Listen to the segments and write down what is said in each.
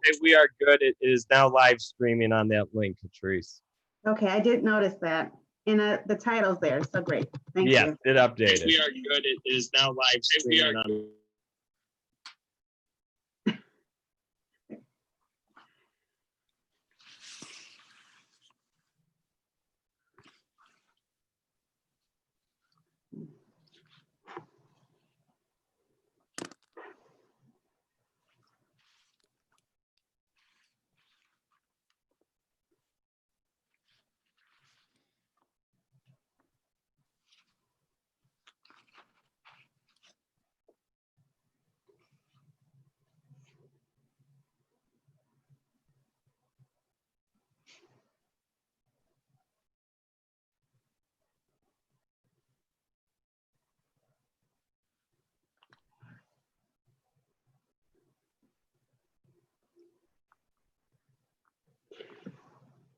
Hey, we are good. It is now live streaming on that link, Catrice. Okay, I did notice that. And the title's there, so great. Thank Yes, you. it updated. We are good. It is now live streaming on.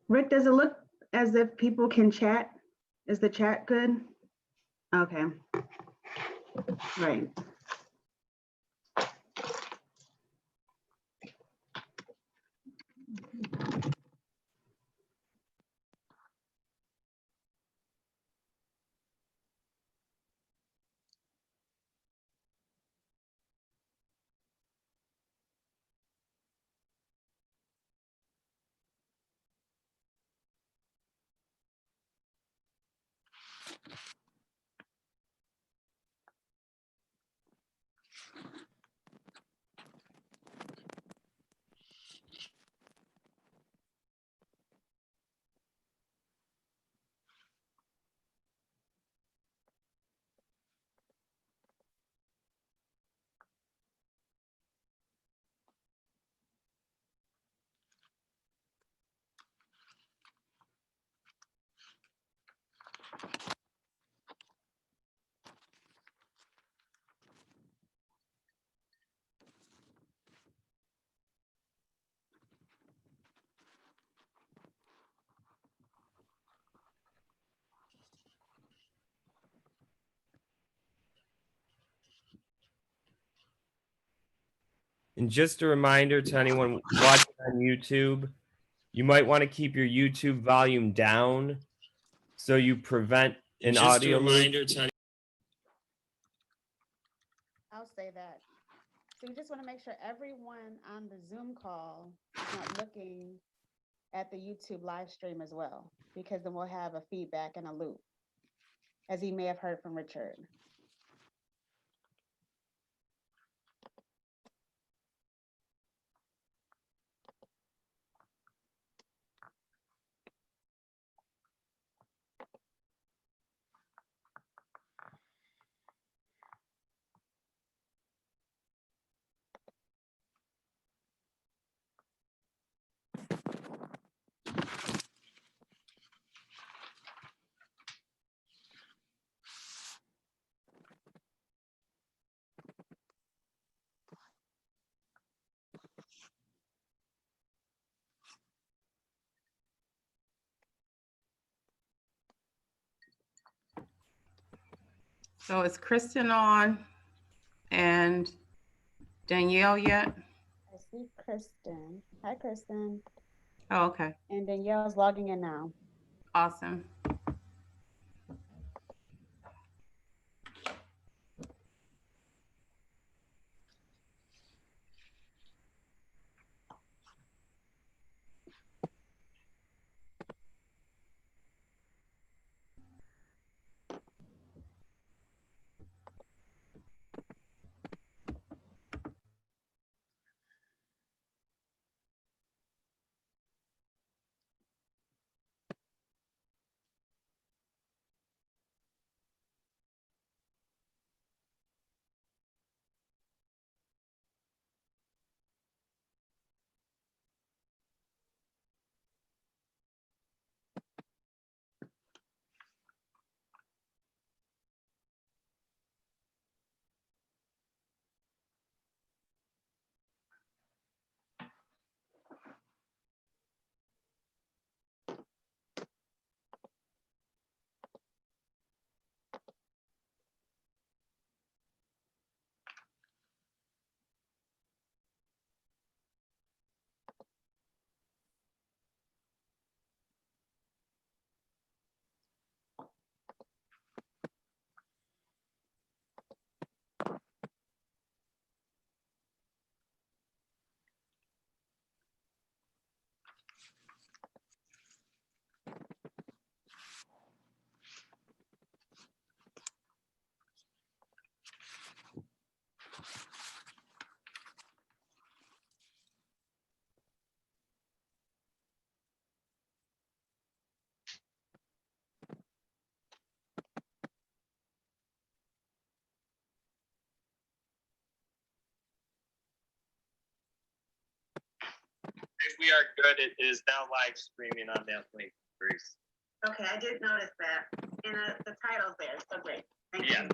Rick, does it look as if people can chat? Is the chat good? Okay. Right. And just a reminder to anyone watching on YouTube, you might want to keep your YouTube volume down so you prevent an Just a audio loop. reminder to. I'll say that. So you just want to make sure everyone on the Zoom call is not looking at the YouTube live stream as well, because then we'll have a feedback and a loop, as you may have heard from Richard. So is Kristen on and Danielle yet? I see Kristen. Hi, Kristen. Oh, okay. And Danielle's logging in now. Awesome. we are good. It is now live streaming on that link, Bruce. Okay, I did notice that. And the title's there, so great. Thank Yeah. you.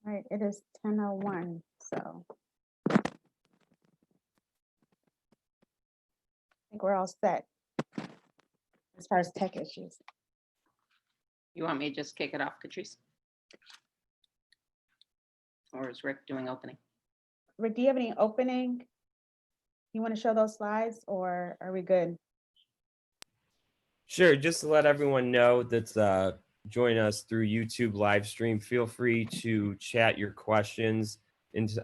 All right, it is 10:01, so. I think we're all set as far as tech issues. You want me to just kick it off, Catrice? Or is Rick doing opening? Rick, do you have any opening? You want to show those slides or are we good? Sure. Just to let everyone know that's join us through YouTube live stream, feel free to chat your questions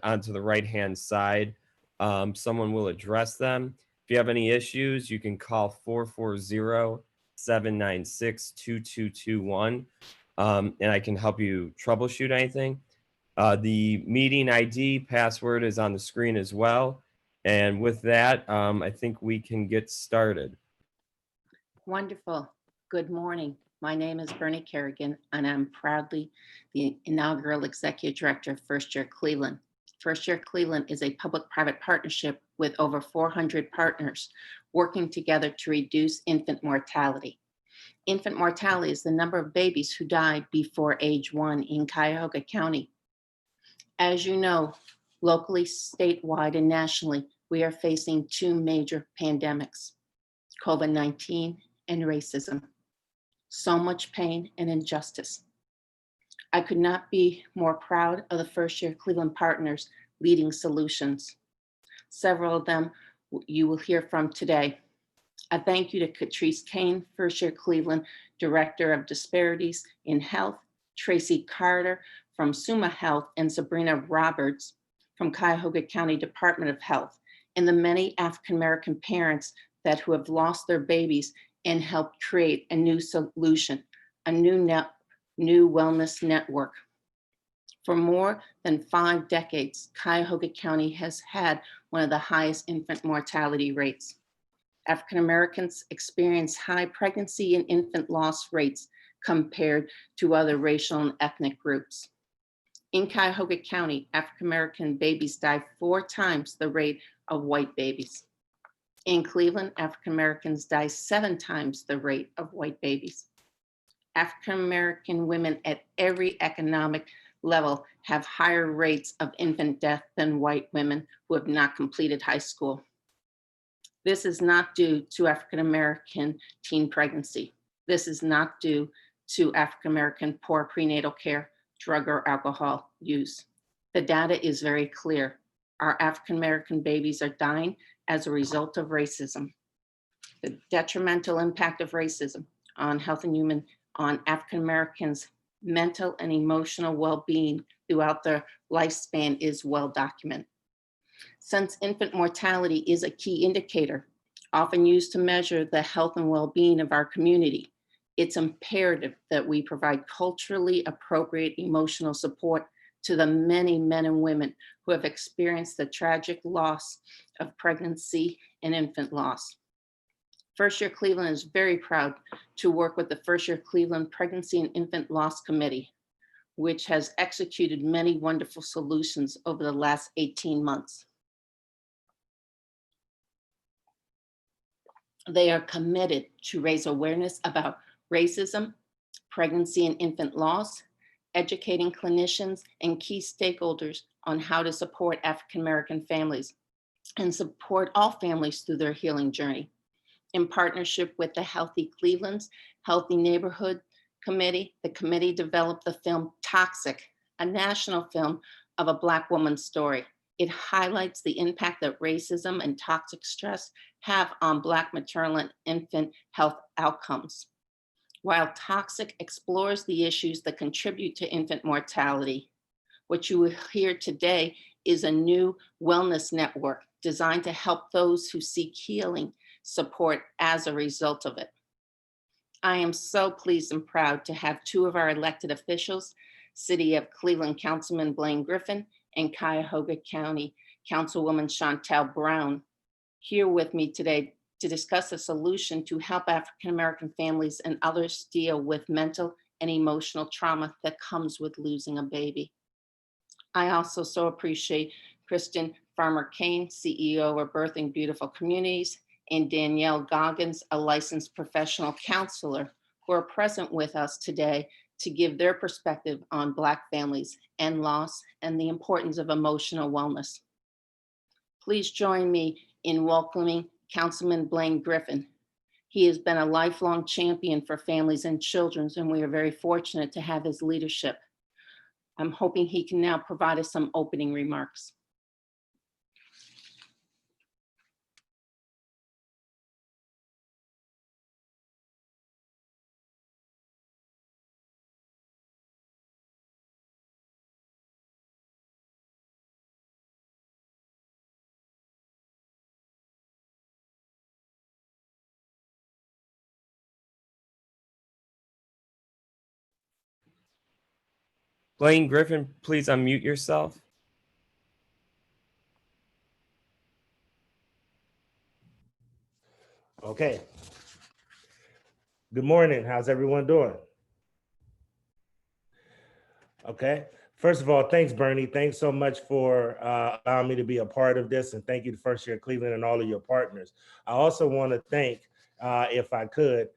onto the right-hand side. Someone will address them. If you have any issues, you can call 440-796-2221, and I can help you troubleshoot anything. The meeting ID password is on the screen as well. And with that, I think we can get started. Wonderful. Good morning. My name is Bernie Kerrigan, and I'm proudly the inaugural Executive Director of First Year Cleveland. First Year Cleveland is a public-private partnership with over 400 partners working together to reduce infant mortality. Infant mortality is the number of babies who died before age 1 in Cuyahoga County. As you know, locally, statewide, and nationally, we are facing two major pandemics, COVID-19 and racism. So much pain and injustice. I could not be more proud of the First Year Cleveland partners leading solutions. Several of them you will hear from today. A thank you to Catrice Kane, First Year Cleveland Director of Disparities in Health, Tracy Carter from Summa Health, and Sabrina Roberts from Cuyahoga County Department of Health, and the many African American parents who have lost their babies and helped create a new solution, a new wellness network. For more than 5 decades, Cuyahoga County has had one of the highest infant mortality rates. African Americans experience high pregnancy and infant loss rates compared to other racial and ethnic groups. In Cuyahoga County, African American babies die 4 times the rate of white babies. In Cleveland, African Americans die 7 times the rate of white babies. African-American women at every economic level have higher rates of infant death than white women who have not completed high school. This is not due to African-American teen pregnancy. This is not due to African-American poor prenatal care, drug or alcohol use. The data is very clear. Our African-American babies are dying as a result of racism. The detrimental impact of racism on health and human, on African-Americans' mental and emotional well-being throughout their lifespan is well documented. Since infant mortality is a key indicator, often used to measure the health and well-being of our community, it's imperative that we provide culturally appropriate emotional support to the many men and women who have experienced the tragic loss of pregnancy and infant loss. First Year Cleveland is very proud to work with the First Year Cleveland Pregnancy and Infant Loss Committee, which has executed many wonderful solutions over the last 18 months. They are committed to raise awareness about racism, pregnancy and infant loss, educating clinicians and key stakeholders on how to support African-American families and support all families through their healing journey. In partnership with the Healthy Cleveland's Healthy Neighborhood Committee, the committee developed the film Toxic, a national film of a Black woman's story. It highlights the impact that racism and toxic stress have on Black maternal and infant health outcomes. While Toxic explores the issues that contribute to infant mortality, what you will hear today is a new wellness network designed to help those who seek healing support as a result of it. I am so pleased and proud to have two of our elected officials, City of Cleveland Councilman Blaine Griffin and Cuyahoga County Councilwoman Chantel Brown, here with me today to discuss a solution to help African-American families and others deal with mental and emotional trauma that comes with losing a baby. I also so appreciate Kristen Farmer-Kane, CEO of Birthing Beautiful Communities, and Danielle Goggins, a licensed professional counselor, who are present with us today to give their perspective on Black families and loss and the importance of emotional wellness. Please join me in welcoming Councilman Blaine Griffin. He has been a lifelong champion for families and children, and we are very fortunate to have his leadership. I'm hoping he can now provide us some opening remarks. Blaine Griffin, please unmute yourself. Okay. Good morning. How's everyone doing? Okay. First of all, thanks, Bernie. Thanks so much for allowing me to be a part of this. And thank you to First Year Cleveland and all of your partners. I also want to thank, if I could,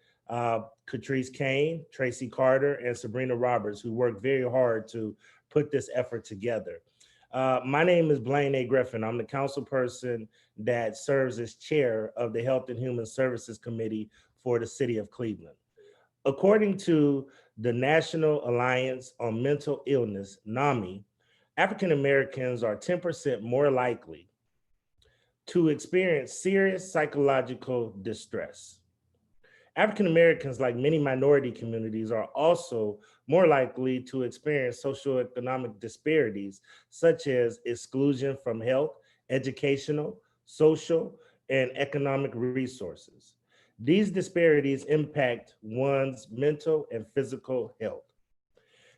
Catrice Kane, Tracy Carter, and Sabrina Roberts, who worked very hard to put this effort together. My name is Blaine A. Griffin. I'm the council person that serves as chair of the Health and Human Services Committee for the City of Cleveland. According to the National Alliance on Mental Illness, NAMI, African Americans are 10% more likely to experience serious psychological distress. African Americans, like many minority communities, are also more likely to experience socioeconomic disparities, such as exclusion from health, educational, social, and economic resources. These disparities impact one's mental and physical health.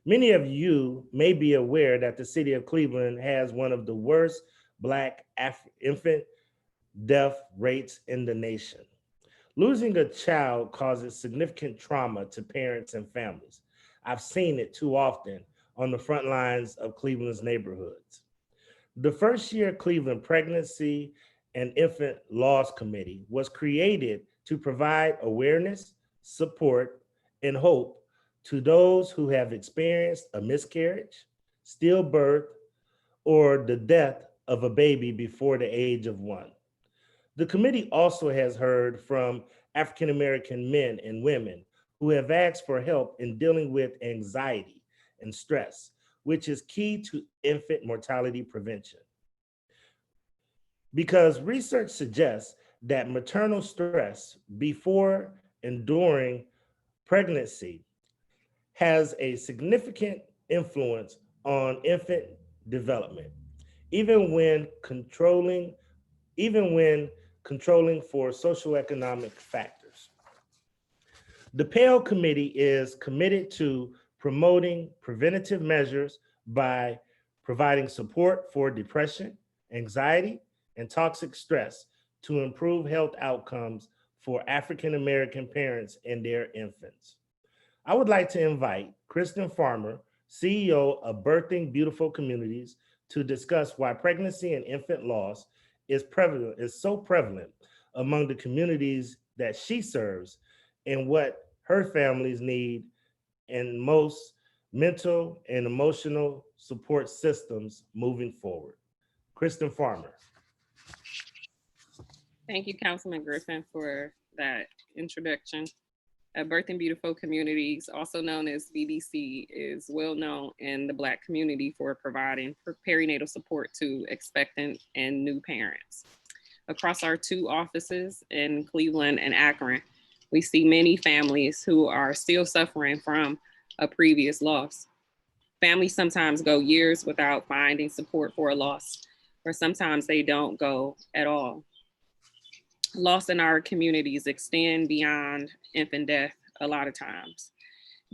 Many of you may be aware that the City of Cleveland has one of the worst Black infant death rates in the nation. Losing a child causes significant trauma to parents and families. I've seen it too often on the front lines of Cleveland's neighborhoods. The First Year Cleveland Pregnancy and Infant Loss Committee was created to provide awareness, support, and hope to those who have experienced a miscarriage, stillbirth, or the death of a baby before the age of 1. The committee also has heard from African American men and women who have asked for help in dealing with anxiety and stress, which is key to infant mortality prevention. Because research suggests that maternal stress before and during pregnancy has a significant influence on infant development, even when controlling for socioeconomic factors. The PALE committee is committed to promoting preventative measures by providing support for depression, anxiety, and toxic stress to improve health outcomes for African American parents and their infants. I would like to invite Kristen Farmer, CEO of Birthing Beautiful Communities, to discuss why pregnancy and infant loss is so prevalent among the communities that she serves and what her families need and most mental and emotional support systems moving forward. Kristen Farmer. Thank you, Councilman Griffin, for that introduction. Birthing Beautiful Communities, also known as BBC, is well known in the Black community for providing perinatal support to expectant and new parents. Across our 2 offices in Cleveland and Akron, we see many families who are still suffering from a previous loss. Families sometimes go years without finding support for a loss, or sometimes they don't go at all. Loss in our communities extend beyond infant death a lot of times.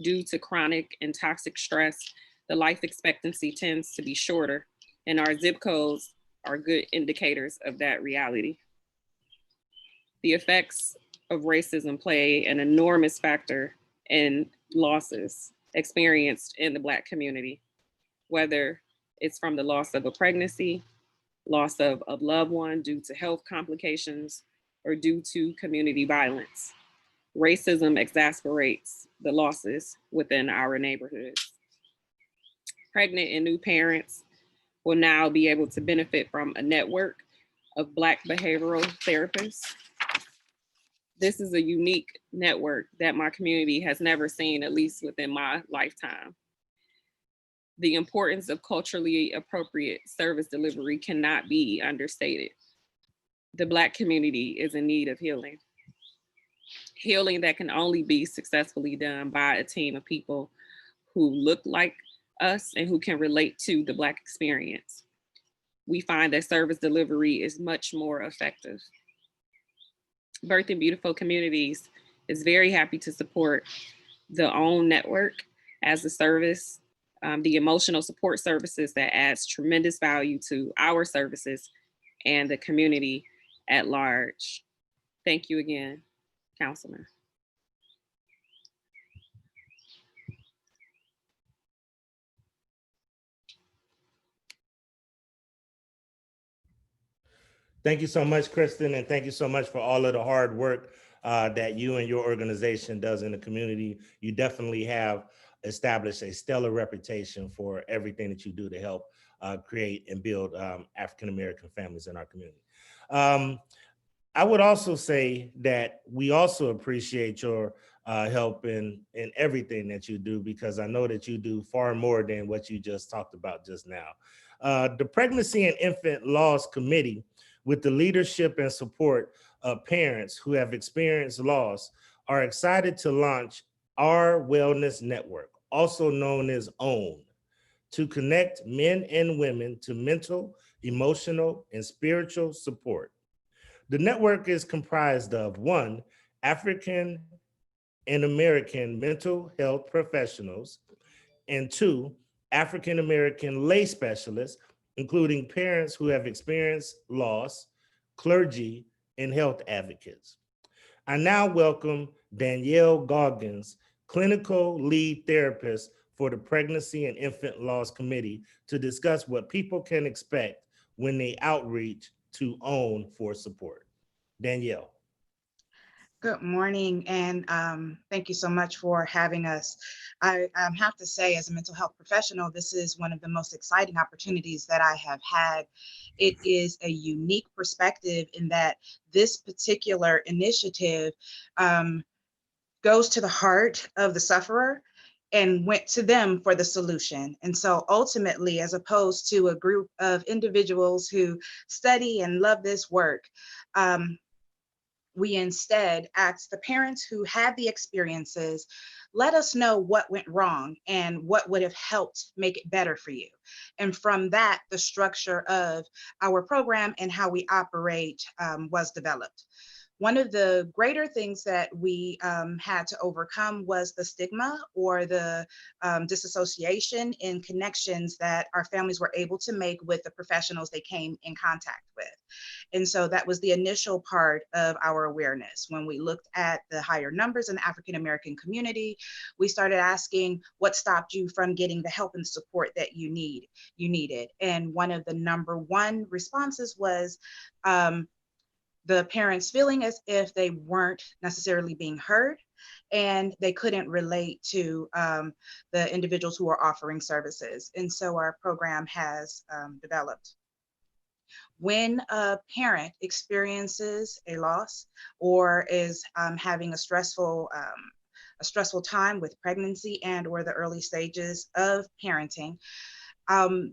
Due to chronic and toxic stress, the life expectancy tends to be shorter, and our zip codes are good indicators of that reality. The effects of racism play an enormous factor in losses experienced in the Black community, whether it's from the loss of a pregnancy, loss of a loved one due to health complications, or due to community violence. Racism exacerbates the losses within our neighborhoods. Pregnant and new parents will now be able to benefit from a network of Black behavioral therapists. This is a unique network that my community has never seen, at least within my lifetime. The importance of culturally appropriate service delivery cannot be understated. The Black community is in need of healing. Healing that can only be successfully done by a team of people who look like us and who can relate to the Black experience. We find that service delivery is much more effective. Birthing Beautiful Communities is very happy to support the OWN network as a service, the emotional support services that adds tremendous value to our services and the community at large. Thank you again, Councilman. Thank you so much, Kristen, and thank you so much for all of the hard work that you and your organization does in the community. You definitely have established a stellar reputation for everything that you do to help create and build African-American families in our community. I would also say that we also appreciate your help in everything that you do, because I know that you do far more than what you just talked about just now. The Pregnancy and Infant Loss Committee, with the leadership and support of parents who have experienced loss, are excited to launch our Wellness Network, also known as OWN, to connect men and women to mental, emotional, and spiritual support. The network is comprised of 1, African and American mental health professionals, and 2, African American lay specialists, including parents who have experienced loss, clergy, and health advocates. I now welcome Danielle Goggins, clinical lead therapist for the Pregnancy and Infant Loss Committee, to discuss what people can expect when they outreach to OWN for support. Danielle. Good morning, and thank you so much for having us. I have to say, as a mental health professional, this is one of the most exciting opportunities that I have had. It is a unique perspective in that this particular initiative goes to the heart of the sufferer and went to them for the solution. And so ultimately, as opposed to a group of individuals who study and love this work, we instead asked the parents who had the experiences, let us know what went wrong and what would have helped make it better for you. And from that, the structure of our program and how we operate was developed. One of the greater things that we had to overcome was the stigma or the disassociation in connections that our families were able to make with the professionals they came in contact with. And so that was the initial part of our awareness. When we looked at the higher numbers in the African American community, we started asking what stopped you from getting the help and support that you needed. And one of the number one responses was the parents feeling as if they weren't necessarily being heard and they couldn't relate to the individuals who are offering services. And so our program has developed. When a parent experiences a loss or is having a stressful time with pregnancy and or the early stages of parenting,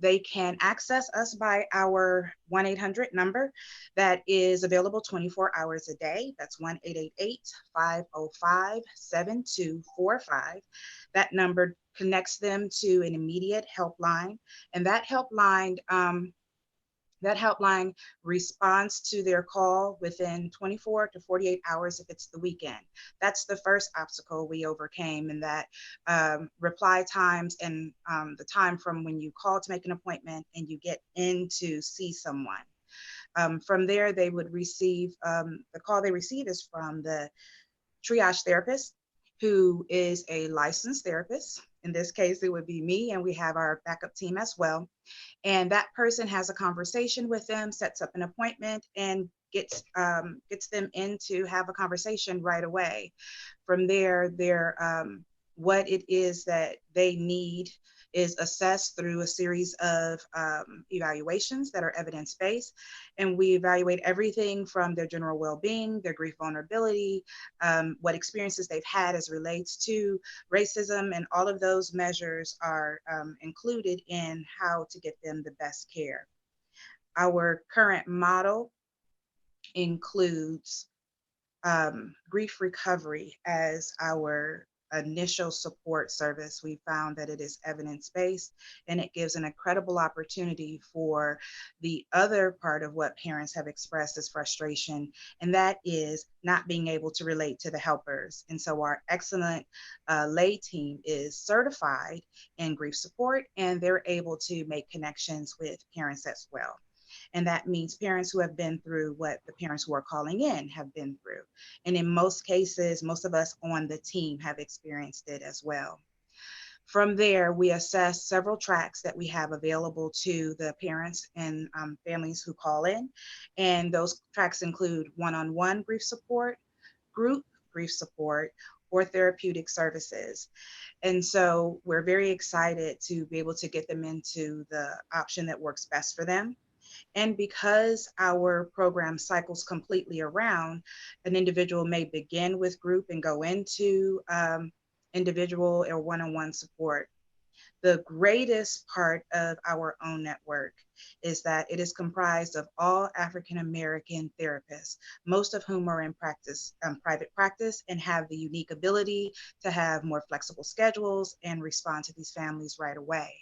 they can access us by our 1-800 number that is available 24 hours a day. That's 1-888-505-7245. That number connects them to an immediate helpline, and that helpline responds to their call within 24 to 48 hours if it's the weekend. That's the first obstacle we overcame, and that reply times and the time from when you call to make an appointment and you get in to see someone. From there, they would receive, the call they receive is from the triage therapist, who is a licensed therapist. In this case, it would be me, and we have our backup team as well. And that person has a conversation with them, sets up an appointment, and gets them in to have a conversation right away. From there, what it is that they need is assessed through a series of evaluations that are evidence-based. And we evaluate everything from their general well-being, their grief vulnerability, what experiences they've had as relates to racism, and all of those measures are included in how to get them the best care. Our current model includes grief recovery as our initial support service. We found that it is evidence-based, and it gives an incredible opportunity for the other part of what parents have expressed as frustration, and that is not being able to relate to the helpers. And so our excellent lay team is certified in grief support, and they're able to make connections with parents as well. And that means parents who have been through what the parents who are calling in have been through. And in most cases, most of us on the team have experienced it as well. From there, we assess several tracks that we have available to the parents and families who call in. And those tracks include one-on-one grief support, group grief support, or therapeutic services. And so we're very excited to be able to get them into the option that works best for them. And because our program cycles completely around, an individual may begin with group and go into individual or one-on-one support. The greatest part of our own network is that it is comprised of all African American therapists, most of whom are in practice, private practice, and have the unique ability to have more flexible schedules and respond to these families right away.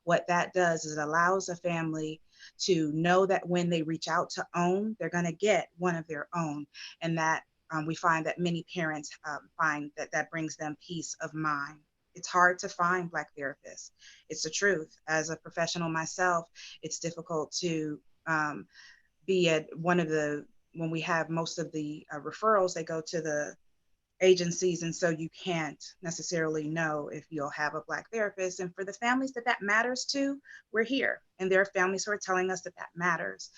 What that does is it allows a family to know that when they reach out to OWN, they're going to get one of their own, and that we find that many parents find that that brings them peace of mind. It's hard to find Black therapists. It's the truth. As a professional myself, it's difficult to be at one of the, when we have most of the referrals, they go to the agencies, and so you can't necessarily know if you'll have a Black therapist. And for the families that that matters to, we're here. And there are families who are telling us that that matters.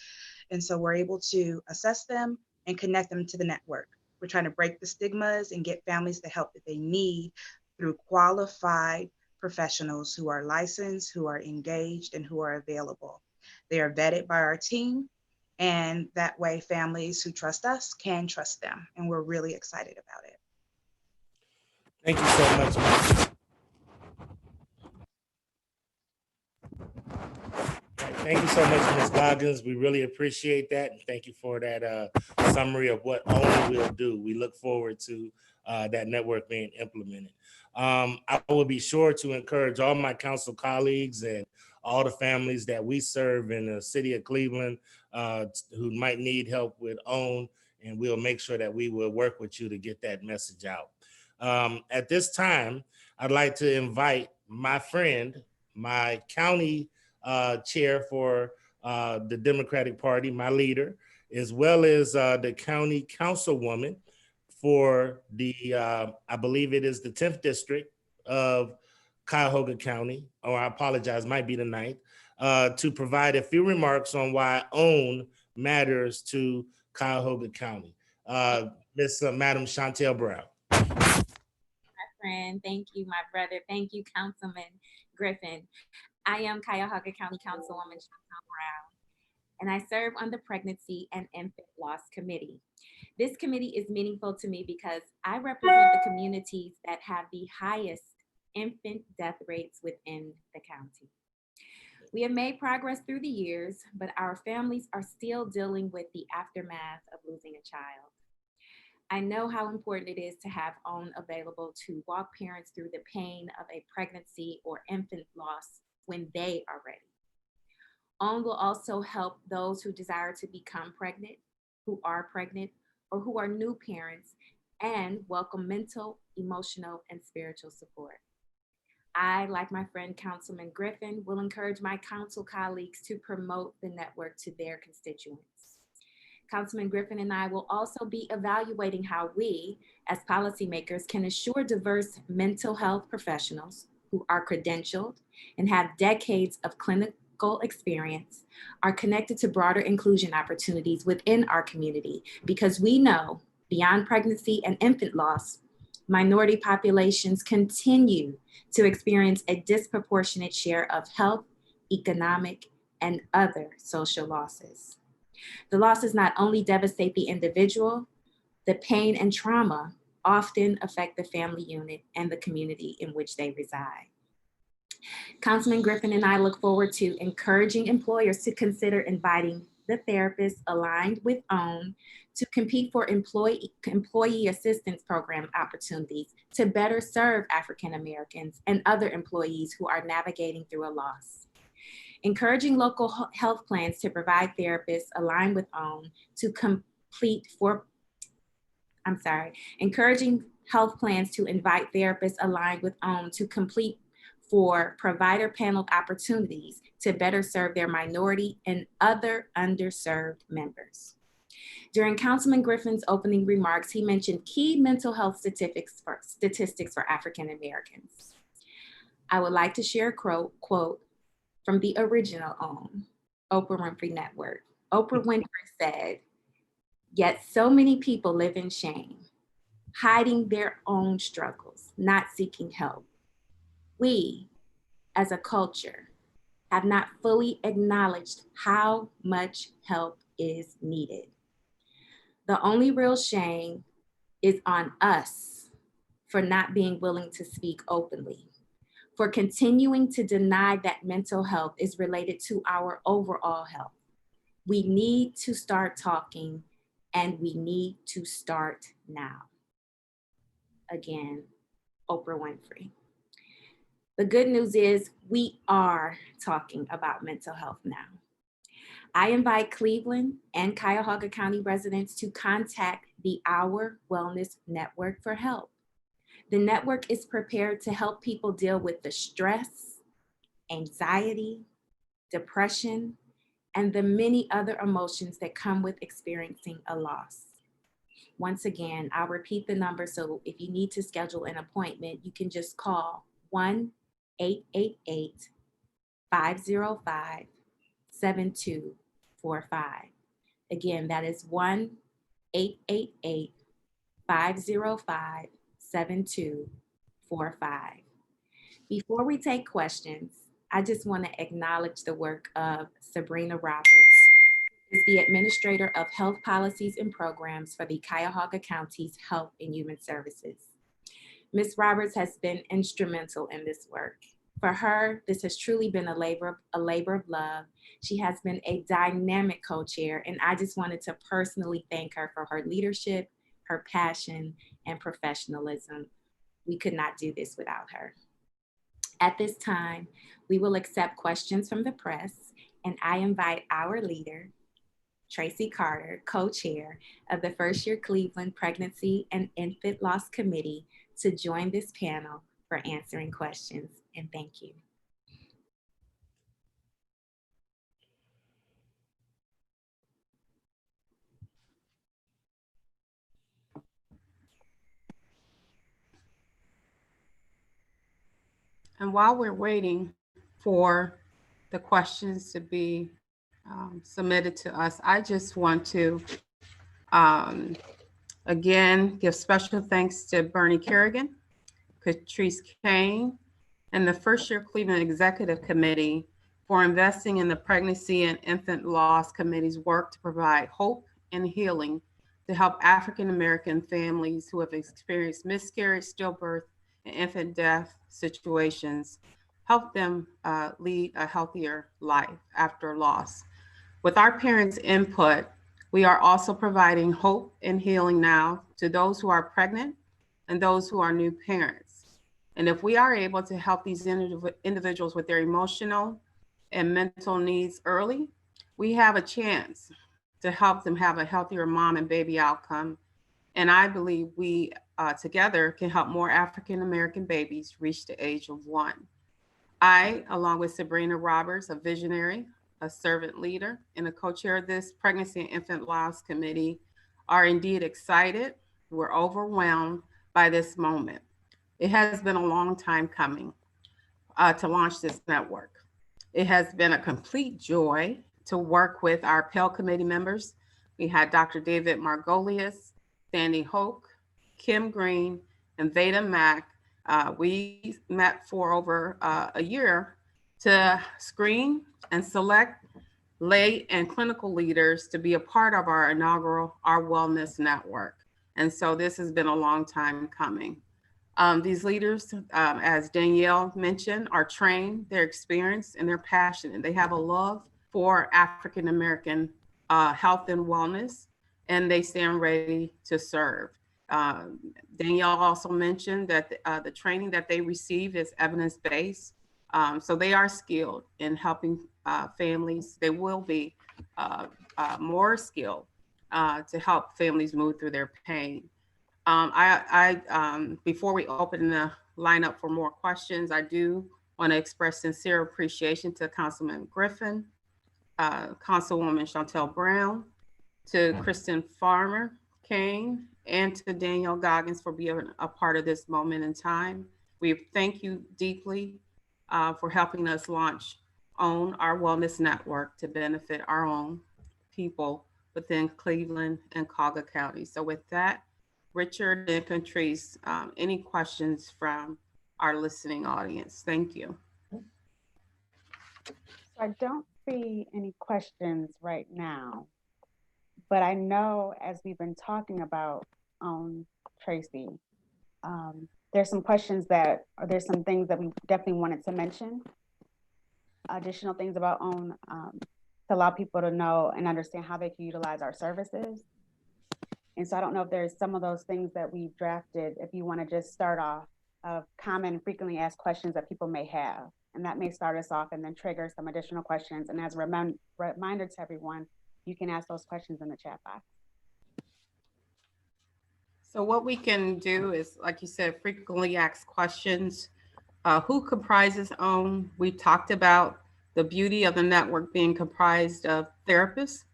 And so we're able to assess them and connect them to the network. We're trying to break the stigmas and get families the help that they need through qualified professionals who are licensed, who are engaged, and who are available. They are vetted by our team, and that way families who trust us can trust them. And we're really excited about it. Thank you so much, Ms. Thank you so much, Ms. Goggins. We really appreciate that. And thank you for that summary of what OWN will do. We look forward to that network being implemented. I will be sure to encourage all my council colleagues and all the families that we serve in the city of Cleveland who might need help with OWN, and we'll make sure that we will work with you to get that message out. At this time, I'd like to invite my friend, my county chair for the Democratic Party, my leader, as well as the county councilwoman for the, I believe it is the 10th district of Cuyahoga County, or I apologize, might be the 9th, to provide a few remarks on why OWN matters to Cuyahoga County. Madam Chantel Brown. Friend. Thank you, my brother. Thank you, Councilman Griffin. I am Cuyahoga County Councilwoman Chantel Brown, and I serve on the Pregnancy and Infant Loss Committee. This committee is meaningful to me because I represent the communities that have the highest infant death rates within the county. We have made progress through the years, but our families are still dealing with the aftermath of losing a child. I know how important it is to have OWN available to walk parents through the pain of a pregnancy or infant loss when they are ready. OWN will also help those who desire to become pregnant, who are pregnant, or who are new parents, and welcome mental, emotional, and spiritual support. I, like my friend Councilman Griffin, will encourage my council colleagues to promote the network to their constituents. Councilman Griffin and I will also be evaluating how we, as policymakers, can assure diverse mental health professionals who are credentialed and have decades of clinical experience are connected to broader inclusion opportunities within our community, because we know beyond pregnancy and infant loss, minority populations continue to experience a disproportionate share of health, economic, and other social losses. The losses not only devastate the individual, the pain and trauma often affect the family unit and the community in which they reside. Councilman Griffin and I look forward to encouraging employers to consider inviting the therapists aligned with OWN to compete for employee assistance program opportunities to better serve African Americans and other employees who are navigating through a loss. Encouraging local health plans to provide therapists aligned with OWN to encouraging health plans to invite therapists aligned with OWN to complete for provider panel opportunities to better serve their minority and other underserved members. During Councilman Griffin's opening remarks, he mentioned key mental health statistics for African Americans. I would like to share a quote from the original OWN, Oprah Winfrey Network. Oprah Winfrey said, "Yet so many people live in shame, hiding their own struggles, not seeking help. We, as a culture, have not fully acknowledged how much help is needed. The only real shame is on us for not being willing to speak openly, for continuing to deny that mental health is related to our overall health. We need to start talking, and we need to start now." Again, Oprah Winfrey. The good news is we are talking about mental health now. I invite Cleveland and Cuyahoga County residents to contact the Our Wellness Network for help. The network is prepared to help people deal with the stress, anxiety, depression, and the many other emotions that come with experiencing a loss. Once again, I'll repeat the number, so if you need to schedule an appointment, you can just call 1-888-505-7245. Again, that is 1-888-505-7245. 505-7245. Before we take questions, I just want to acknowledge the work of Sabrina Roberts, who is the Administrator of Health Policies and Programs for the Cuyahoga County's Health and Human Services. Ms. Roberts has been instrumental in this work. For her, this has truly been a labor of love. She has been a dynamic co-chair, and I just wanted to personally thank her for her leadership, her passion, and professionalism. We could not do this without her. At this time, we will accept questions from the press, and I invite our leader, Tracy Carter, co-chair of the First Year Cleveland Pregnancy and Infant Loss Committee, to join this panel for answering questions, and thank you. And while we're waiting for the questions to be submitted to us, I just want to again give special thanks to Bernie Kerrigan, Patrice Kane, and the First Year Cleveland Executive Committee for investing in the Pregnancy and Infant Loss Committee's work to provide hope and healing to help African American families who have experienced miscarriage, stillbirth, and infant death situations, help them lead a healthier life after loss. With our parents' input, we are also providing hope and healing now to those who are pregnant and those who are new parents. And if we are able to help these individuals with their emotional and mental needs early, we have a chance to help them have a healthier mom and baby outcome. And I believe we together can help more African American babies reach the age of 1. I, along with Sabrina Roberts, a visionary, a servant leader, and a co-chair of this Pregnancy and Infant Loss Committee, are indeed excited. We're overwhelmed by this moment. It has been a long time coming to launch this network. It has been a complete joy to work with our Pell Committee members. We had Dr. David Margolius, Sandy Hoke, Kim Green, and Veda Mack. We met for over a year to screen and select lay and clinical leaders to be a part of our inaugural Our Wellness Network. And so this has been a long time coming. These leaders, as Danielle mentioned, are trained, they're experienced, and they're passionate. They have a love for African American health and wellness, and they stand ready to serve. Danielle also mentioned that the training that they receive is evidence-based. So they are skilled in helping families. They will be more skilled to help families move through their pain. Before we open the lineup for more questions, I do want to express sincere appreciation to Councilman Griffin, Councilwoman Chantel Brown, to Kristen Farmer Kane, and to Danielle Goggins for being a part of this moment in time. We thank you deeply for helping us launch OWN, Our Wellness Network, to benefit our own people within Cleveland and Cuyahoga County. So with that, Richard and Patrice, any questions from our listening audience? Thank you. I don't see any questions right now, but I know as we've been talking about Tracy, there's some questions there's some things that we definitely wanted to mention, additional things about OWN to allow people to know and understand how they can utilize our services. And so I don't know if there's some of those things that we've drafted, if you want to just start off of common and frequently asked questions that people may have. And that may start us off and then trigger some additional questions. And as a reminder to everyone, you can ask those questions in the chat box. So what we can do is, like you said, frequently asked questions. Who comprises OWN? We talked about the beauty of the network being comprised of therapists.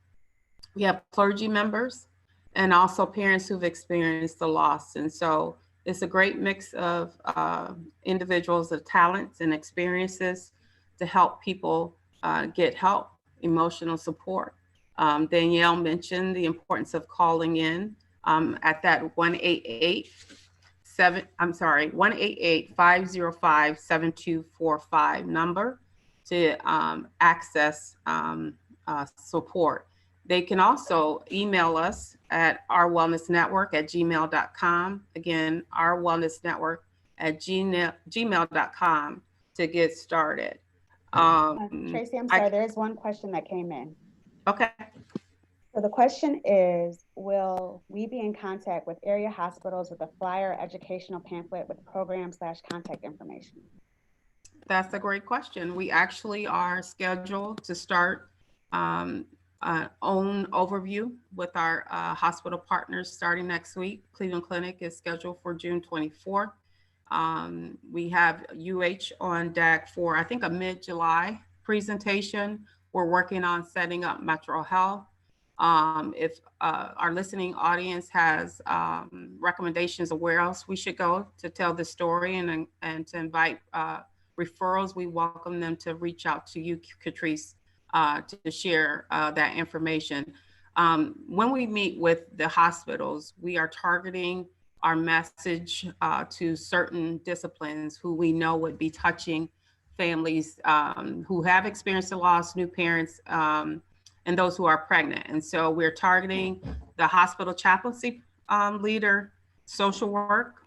We have clergy members, and also parents who've experienced the loss. And so it's a great mix of individuals of talents and experiences to help people get help, emotional support. Danielle mentioned the importance of calling in at that 1-888-505-7245 number to access support. They can also email us at ourwellnessnetwork@gmail.com. Again, ourwellnessnetwork@gmail.com to get started. Tracy, I'm sorry, there is one question that came in. Okay. So the question is, will we be in contact with area hospitals with a flyer educational pamphlet with program/contact information? That's a great question. We actually are scheduled to start own overview with our hospital partners starting next week. Cleveland Clinic is scheduled for June 24th. We have UH on deck for, I think, a mid-July presentation. We're working on setting up Metro Health. If our listening audience has recommendations of where else we should go to tell the story and to invite referrals, we welcome them to reach out to you, Catrice, to share that information. When we meet with the hospitals, we are targeting our message to certain disciplines who we know would be touching families who have experienced a loss, new parents, and those who are pregnant. And so we're targeting the hospital chaplaincy leader, social work,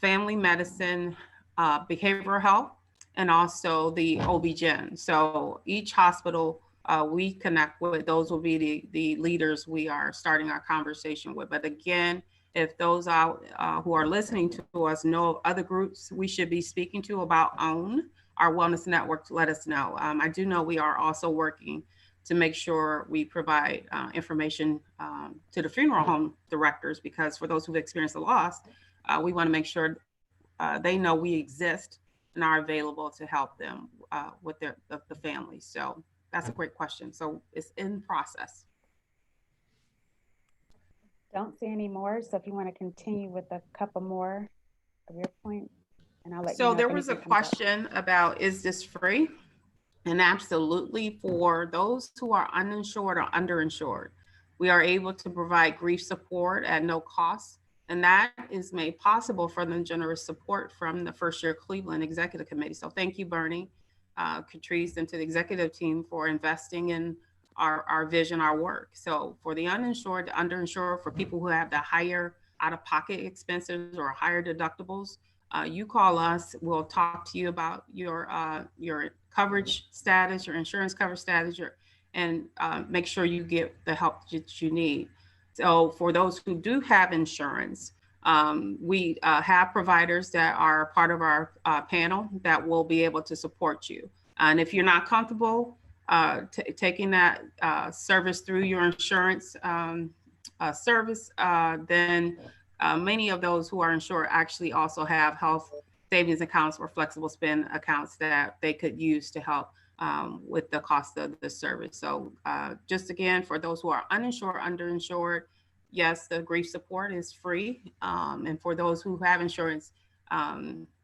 family medicine, behavioral health, and also the OB-GYN. So each hospital we connect with, those will be the leaders we are starting our conversation with. But again, if those out who are listening to us know of other groups we should be speaking to about OWN, our wellness network, let us know. I do know we are also working to make sure we provide information to the funeral home directors, because for those who've experienced a loss, we want to make sure they know we exist and are available to help them with the family. So that's a great question. So it's in process. Don't see any more. So if you want to continue with a couple more of your points, and I'll let you So know there if was a anything comes up. question about, is this free? And absolutely, for those who are uninsured or underinsured, we are able to provide grief support at no cost. And that is made possible from the generous support from the First Year Cleveland Executive Committee. So thank you, Bernie, Catrice, and to the executive team for investing in our vision, our work. So for the uninsured, the underinsured, for people who have the higher out-of-pocket expenses or higher deductibles, you call us, we'll talk to you about your coverage status, your insurance coverage status, and make sure you get the help that you need. So for those who do have insurance, we have providers that are part of our panel that will be able to support you. And if you're not comfortable taking that service through your insurance service, then many of those who are insured actually also have health savings accounts or flexible spend accounts that they could use to help with the cost of the service. So just again, for those who are uninsured, underinsured, yes, the grief support is free. And for those who have insurance,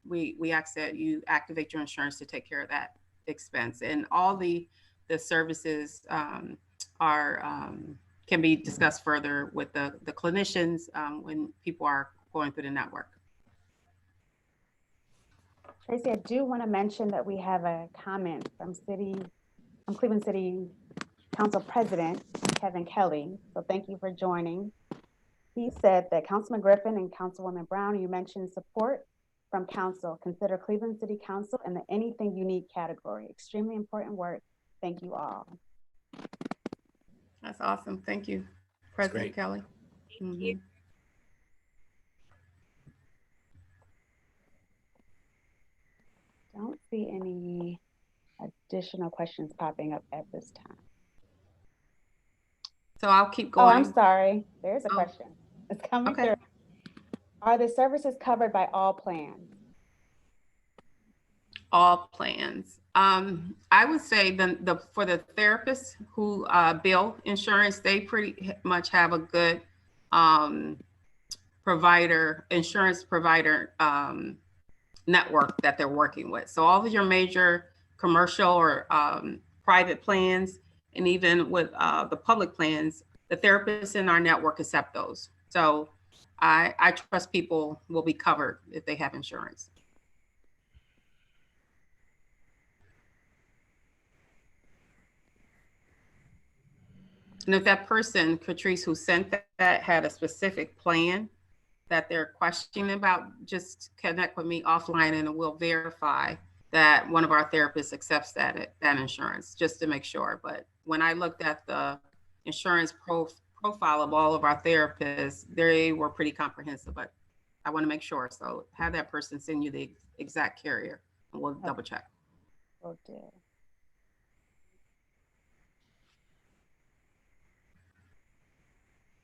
we ask that you activate your insurance to take care of that expense. And all the services can be discussed further with the clinicians when people are going through the network. Tracy, I do want to mention that we have a comment from Cleveland City Council President Kevin Kelly. So thank you for joining. He said that Councilman Griffin and Councilwoman Brown, you mentioned support from council. Consider Cleveland City Council in the anything you need category. Extremely important work. Thank you all. That's awesome. Thank you, President Kelly. Thank you. Don't see any additional questions popping up at this time. So I'll keep Oh, going. I'm sorry. There's a question. It's coming Okay. through. Are the services covered by all plans? All plans. I would say for the therapists who bill insurance, they pretty much have a good insurance provider network that they're working with. So all of your major commercial or private plans, and even with the public plans, the therapists in our network accept those. So I trust people will be covered if they have insurance. And if that person, Catrice, who sent that had a specific plan that they're questioning about, just connect with me offline and we'll verify that one of our therapists accepts that insurance, just to make sure. But when I looked at the insurance profile of all of our therapists, they were pretty comprehensive, but I want to make sure. So have that person send you the exact carrier and we'll double check. Will do.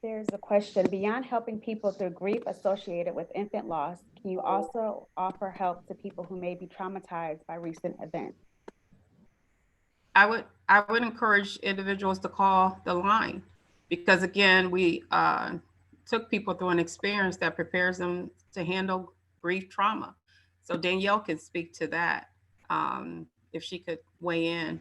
There's a question, beyond helping people through grief associated with infant loss, can you also offer help to people who may be traumatized by recent events? I would encourage individuals to call the line, because again, we took people through an experience that prepares them to handle grief trauma. So Danielle can speak to that, if she could weigh in.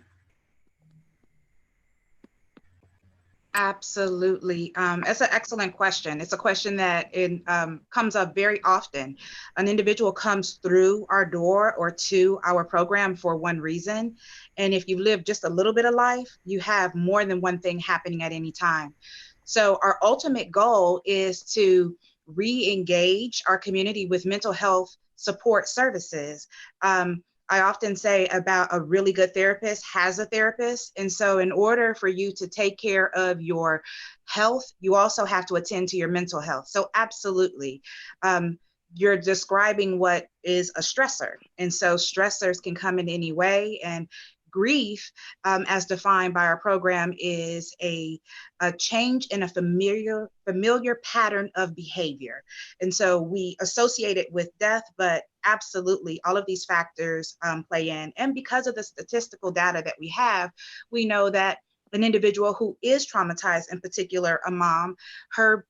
Absolutely. It's an excellent question. It's a question that comes up very often. An individual comes through our door or to our program for one reason. And if you live just a little bit of life, you have more than one thing happening at any time. So our ultimate goal is to re-engage our community with mental health support services. I often say about a really good therapist has a therapist. And so in order for you to take care of your health, you also have to attend to your mental health. So absolutely. You're describing what is a stressor. And so stressors can come in any way. And grief, as defined by our program, is a change in a familiar pattern of behavior. And so we associate it with death, but absolutely all of these factors play in. And because of the statistical data that we have, we know that an individual who is traumatized, in particular a mom, her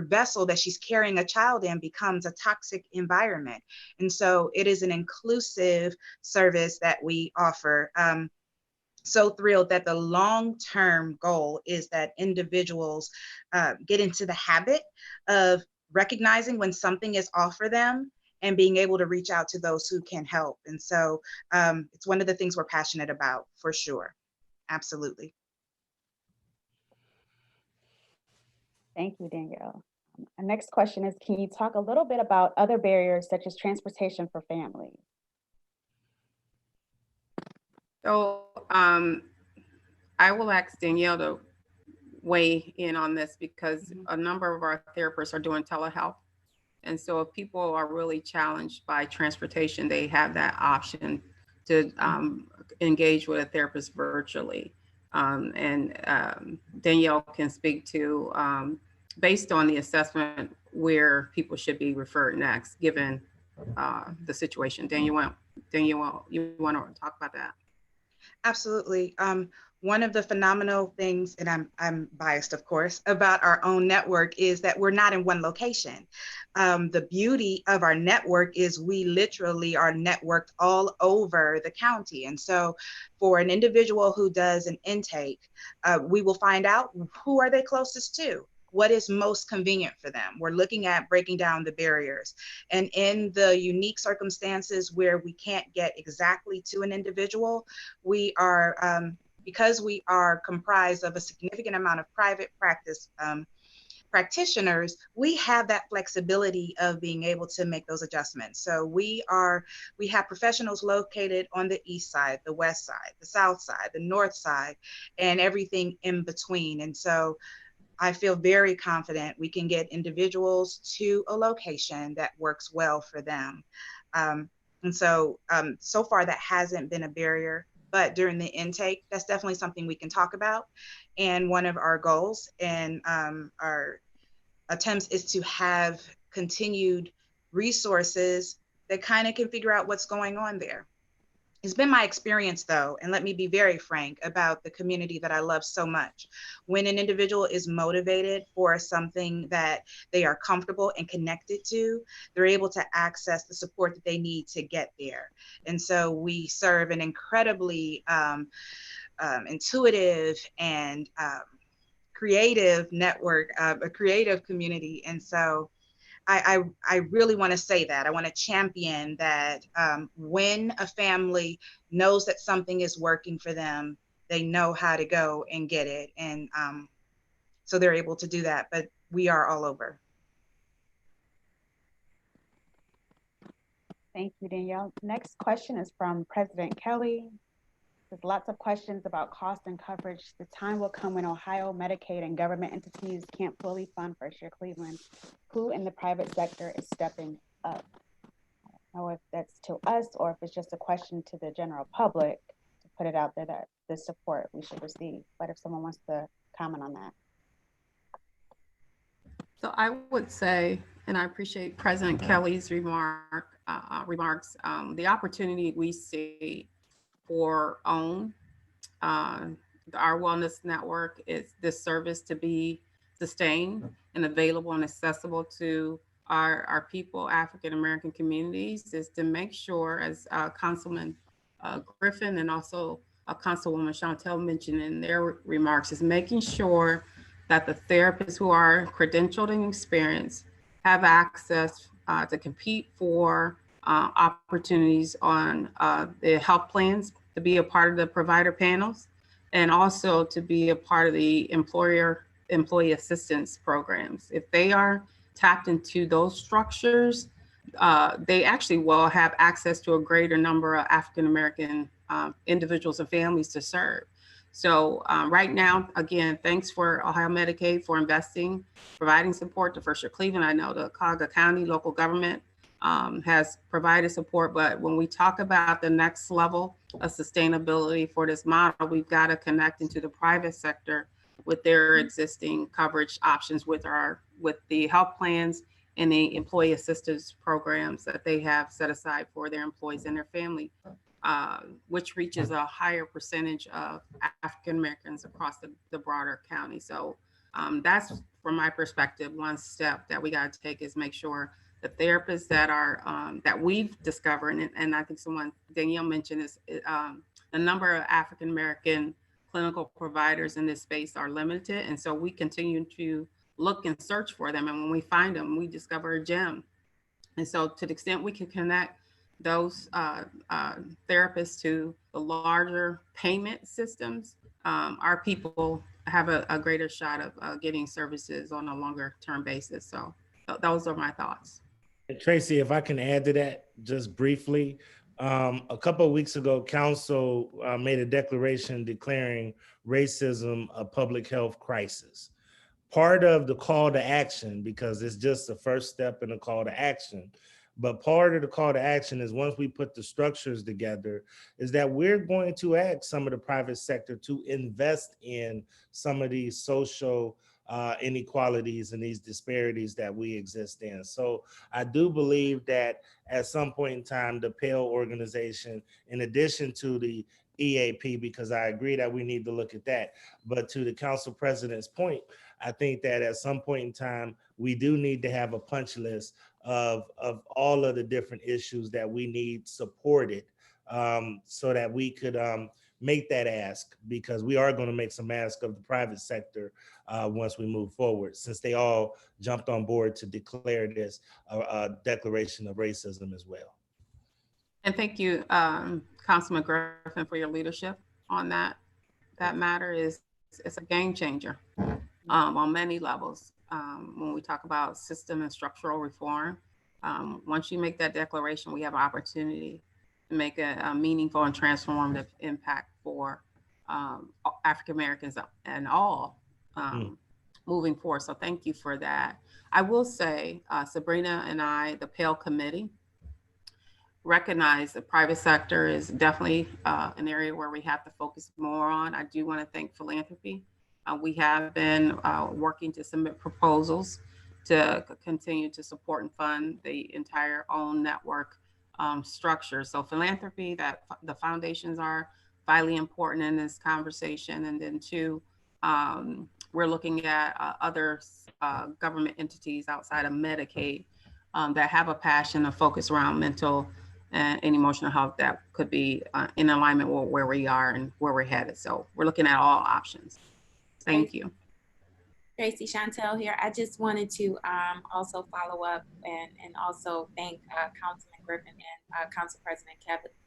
vessel that she's carrying a child in becomes a toxic environment. And so it is an inclusive service that we offer. So thrilled that the long-term goal is that individuals get into the habit of recognizing when something is off for them and being able to reach out to those who can help. And so it's one of the things we're passionate about, for sure. Absolutely. Thank you, Danielle. Our next question is, can you talk a little bit about other barriers such as transportation for families? So I will ask Danielle to weigh in on this, because a number of our therapists are doing telehealth. And so if people are really challenged by transportation, they have that option to engage with a therapist virtually. Danielle can speak to, based on the assessment, where people should be referred next, given the situation. Danielle, you want to talk about that? Absolutely. One of the phenomenal things, and I'm biased, of course, about our own network is that we're not in one location. The beauty of our network is we literally are networked all over the county. And so for an individual who does an intake, we will find out who are they closest to. What is most convenient for them? We're looking at breaking down the barriers. And in the unique circumstances where we can't get exactly to an individual, we are, because we are comprised of a significant amount of private practice practitioners, we have that flexibility of being able to make those adjustments. So we have professionals located on the east side, the west side, the south side, the north side, and everything in between. And so I feel very confident we can get individuals to a location that works well for them. So far that hasn't been a barrier, but during the intake, that's definitely something we can talk about. And one of our goals and our attempts is to have continued resources that kind of can figure out what's going on there. It's been my experience, though, and let me be very frank about the community that I love so much. When an individual is motivated for something that they are comfortable and connected to, they're able to access the support that they need to get there. And so we serve an incredibly intuitive and creative network, a creative community. And so I really want to say that. I want to champion that when a family knows that something is working for them, they know how to go and get it. And so they're able to do that, but we are all over. Thank you, Danielle. Next question is from President Kelly. There's lots of questions about cost and coverage. The time will come when Ohio Medicaid and government entities can't fully fund First Year Cleveland. Who in the private sector is stepping up? I don't know if that's to us or if it's just a question to the general public to put it out there that the support we should receive. But if someone wants to comment on that. So I would say, and I appreciate President Kelly's remarks, the opportunity we see for OWN, our wellness network, is this service to be sustained and available and accessible to our people, African-American communities, is to make sure, as Councilman Griffin and also Councilwoman Chantel mentioned in their remarks, is making sure that the therapists who are credentialed and experienced have access to compete for opportunities on the health plans, to be a part of the provider panels, and also to be a part of the employee assistance programs. If they are tapped into those structures, they actually will have access to a greater number of African-American individuals and families to serve. So right now, again, thanks for Ohio Medicaid for investing, providing support to First Year Cleveland. I know the Cuyahoga County local government has provided support, but when we talk about the next level of sustainability for this model, we've got to connect into the private sector with their existing coverage options with the health plans and the employee assistance programs that they have set aside for their employees and their family, which reaches a higher percentage of African Americans across the broader county. So that's, from my perspective, one step that we got to take is make sure the therapists that are that we've discovered, and I think Danielle mentioned is the number of African American clinical providers in this space are limited, and so we continue to look and search for them, and when we find them, we discover a gem. And so, to the extent we can connect those therapists to the larger payment systems, our people have a greater shot of getting services on a longer term basis. So those are my thoughts. And Tracy, if I can add to that just briefly, a couple of weeks ago, Council made a declaration declaring racism a public health crisis. Part of the call to action, because it's just the first step in a call to action, but part of the call to action is once we put the structures together, is that we're going to ask some of the private sector to invest in some of these social inequalities and these disparities that we exist in. So I do believe that at some point in time, the PAIL organization, in addition to the EAP, because I agree that we need to look at that, but to the council president's point, I think that at some point in time, we do need to have a punch list of all of the different issues that we need supported, so that we could make that ask, because we are going to make some ask of the private sector once we move forward, since they all jumped on board to declare this a declaration of racism as well. And thank you, Councilman Griffin, for your leadership on that. That matter it's a game changer on many levels. When we talk about system and structural reform, once you make that declaration, we have an opportunity to make a meaningful and transformative impact for African Americans and all moving forward. So thank you for that. I will say, Sabrina and I, the PAIL committee, recognize the private sector is definitely an area where we have to focus more on. I do want to thank philanthropy. We have been working to submit proposals to continue to support and fund the entire OWN network structure. So philanthropy, that the foundations are vitally important in this conversation. And then two, we're looking at other government entities outside of Medicaid that have a passion, a focus around mental and emotional health that could be in alignment with where we are and where we're headed. So we're looking at all options. Thank you. Tracy Chantel here. I just wanted to also follow up and also thank Councilman Griffin and Council President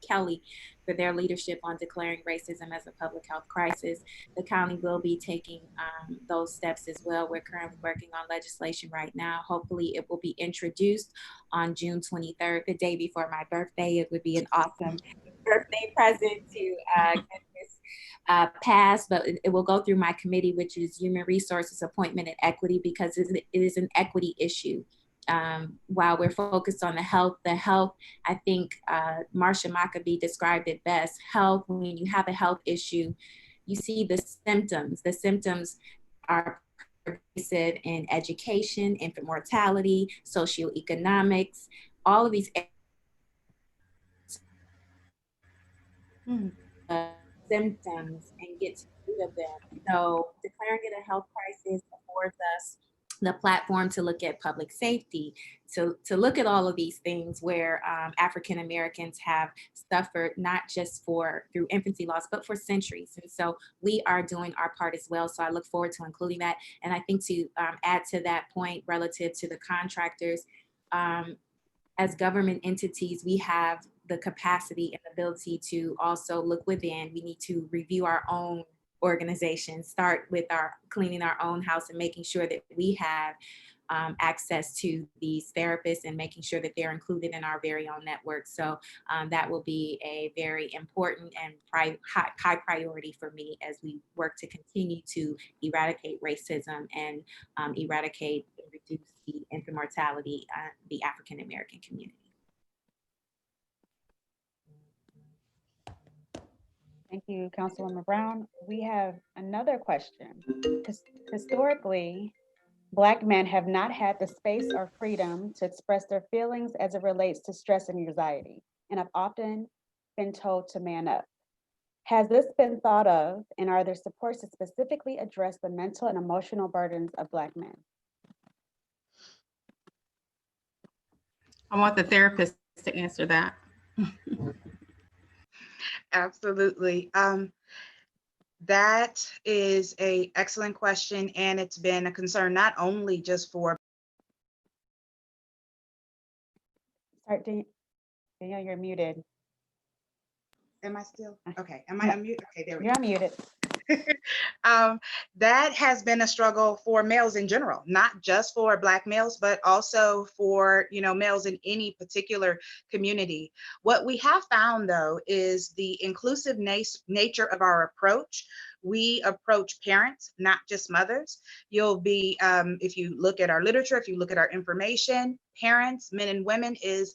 Kelly for their leadership on declaring racism as a public health crisis. The county will be taking those steps as well. We're currently working on legislation right now. Hopefully it will be introduced on June 23rd, the day before my birthday. It would be an awesome birthday present to get this passed, but it will go through my committee, which is Human Resources, Appointment, and Equity, because it is an equity issue. While we're focused on the health, I think Marsha Maccabee described it best. Health, when you have a health issue, you see the symptoms. The symptoms are pervasive in education, infant mortality, socioeconomics, all of these symptoms and get to the root of them. So declaring it a health crisis affords us the platform to look at public safety, to look at all of these things where African Americans have suffered not just through infancy loss, but for centuries. And so we are doing our part as well. So I look forward to including that. And I think to add to that point relative to the contractors, as government entities, we have the capacity and ability to also look within. We need to review our own organization, start with cleaning our own house and making sure that we have access to these therapists and making sure that they're included in our very own network. So that will be a very important and high priority for me as we work to continue to eradicate racism and eradicate and reduce the infant mortality in the African American community. Thank you, Councilwoman Brown. We have another question. Historically, Black men have not had the space or freedom to express their feelings as it relates to stress and anxiety, and have often been told to man up. Has this been thought of, and are there supports to specifically address the mental and emotional burdens of Black men? I want the therapist to answer that. Absolutely. That is an excellent question, and it's been a concern not only just for. Sorry, Danielle, you're muted. Am I still? Okay. Am I unmuted? Okay, there we go. You're unmuted. That has been a struggle for males in general, not just for Black males, but also for, males in any particular community. What we have found, though, is the inclusive nature of our approach. We approach parents, not just mothers. You'll be, if you look at our literature, if you look at our information, parents, men and women is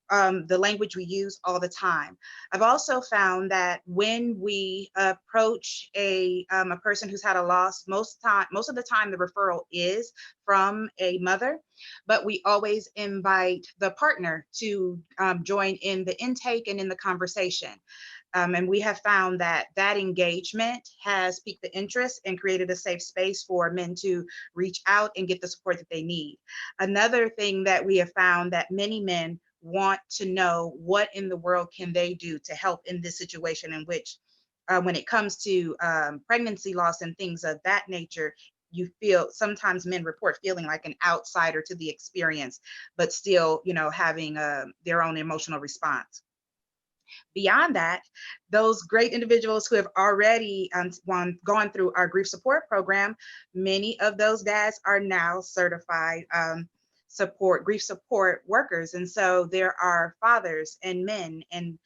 the language we use all the time. I've also found that when we approach a person who's had a loss, most of the time the referral is from a mother, but we always invite the partner to join in the intake and in the conversation. And we have found that engagement has piqued the interest and created a safe space for men to reach out and get the support that they need. Another thing that we have found that many men want to know, what in the world can they do to help in this situation, in which when it comes to pregnancy loss and things of that nature, you feel sometimes men report feeling like an outsider to the experience, but still, having their own emotional response. Beyond that, those great individuals who have already gone through our grief support program, many of those dads are now certified grief support workers. And so there are fathers and men and